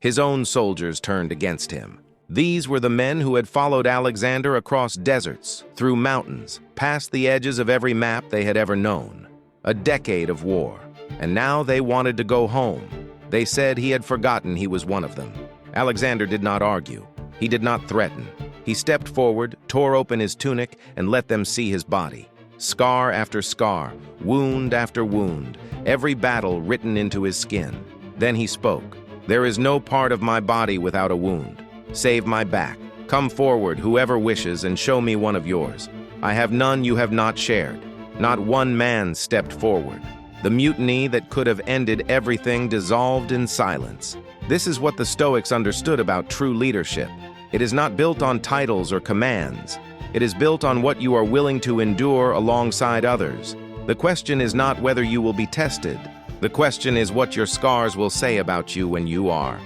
His own soldiers turned against him. These were the men who had followed Alexander across deserts, through mountains, past the edges of every map they had ever known. A decade of war. And now they wanted to go home. They said he had forgotten he was one of them. Alexander did not argue. He did not threaten. He stepped forward, tore open his tunic, and let them see his body. Scar after scar, wound after wound, every battle written into his skin. Then he spoke. "There is no part of my body without a wound. Save my back. Come forward, whoever wishes, and show me one of yours. I have none you have not shared." Not one man stepped forward. The mutiny that could have ended everything dissolved in silence. This is what the Stoics understood about true leadership. It is not built on titles or commands. It is built on what you are willing to endure alongside others. The question is not whether you will be tested. The question is what your scars will say about you when you are.